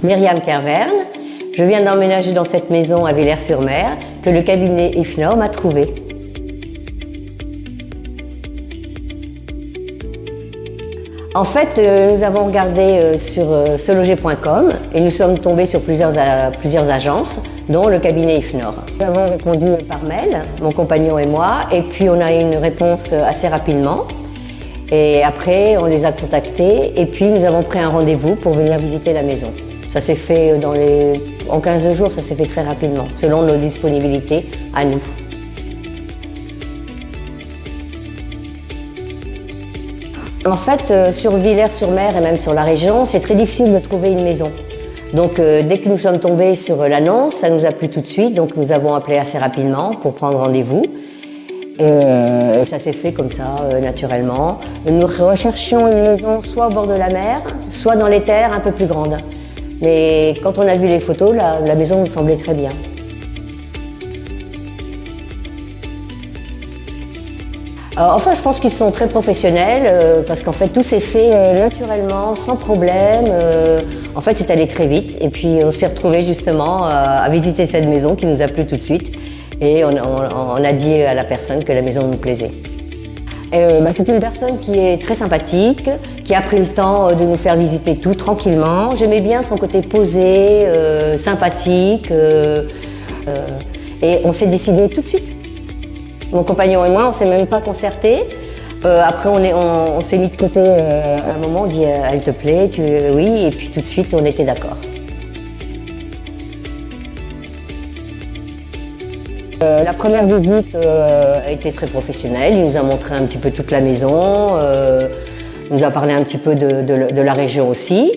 Myriam Kervern. Je viens d'emménager dans cette maison à Villers-sur-Mer que le cabinet IFNOR m'a trouvée. En fait, nous avons regardé sur seloger.com et nous sommes tombés sur plusieurs agences, dont le cabinet IFNOR. Nous avons répondu par mail, mon compagnon et moi, et puis on a eu une réponse assez rapidement. Et après, on les a contactés et puis nous avons pris un rendez-vous pour venir visiter la maison. Ça s'est fait en 15 jours, ça s'est fait très rapidement, selon nos disponibilités à nous. En fait, sur Villers-sur-Mer et même sur la région, c'est très difficile de trouver une maison. Donc dès que nous sommes tombés sur l'annonce, ça nous a plu tout de suite, donc nous avons appelé assez rapidement pour prendre rendez-vous. Et ça s'est fait comme ça, naturellement. Nous recherchions une maison soit au bord de la mer, soit dans les terres un peu plus grandes. Mais quand on a vu les photos, la maison nous semblait très bien. Enfin, je pense qu'ils sont très professionnels parce qu'en fait, tout s'est fait naturellement, sans problème. En fait, c'est allé très vite. Et puis, on s'est retrouvés justement à visiter cette maison qui nous a plu tout de suite. Et on a dit à la personne que la maison nous plaisait. C'est une personne qui est très sympathique, qui a pris le temps de nous faire visiter tout tranquillement. J'aimais bien son côté posé, sympathique. Et on s'est décidé tout de suite. Mon compagnon et moi, on ne s'est même pas concerté. Après, on s'est mis de côté à un moment, on dit « elle te plaît ?» Oui, et puis tout de suite, on était d'accord. La première visite a été très professionnelle. Il nous a montré un petit peu toute la maison, nous a parlé un petit peu de la région aussi.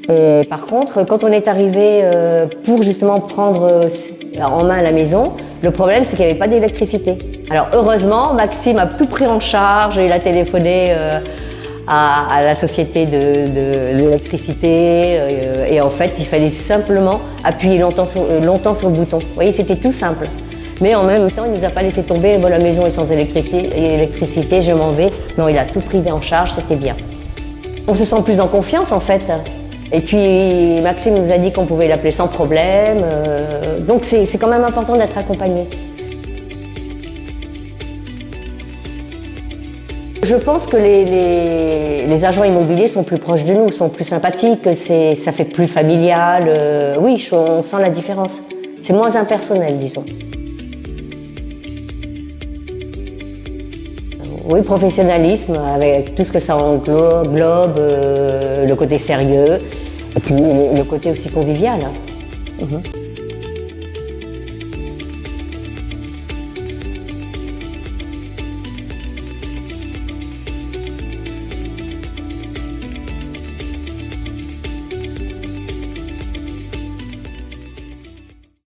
Et par contre, quand on est arrivé pour justement prendre en main la maison, le problème c'est qu'il n'y avait pas d'électricité. Alors heureusement, Maxime a tout pris en charge, il a téléphoné à la société de l'électricité et en fait il fallait simplement appuyer longtemps sur le bouton. Vous voyez, c'était tout simple. Mais en même temps, il ne nous a pas laissé tomber, bon, la maison est sans électricité, je m'en vais. Non, il a tout pris en charge, c'était bien. On se sent plus en confiance en fait. Et puis Maxime nous a dit qu'on pouvait l'appeler sans problème. Donc c'est quand même important d'être accompagné. Je pense que les agents immobiliers sont plus proches de nous, sont plus sympathiques, ça fait plus familial. Oui, on sent la différence. C'est moins impersonnel, disons. Oui, professionnalisme, avec tout ce que ça englobe, le côté sérieux, et puis le côté aussi convivial.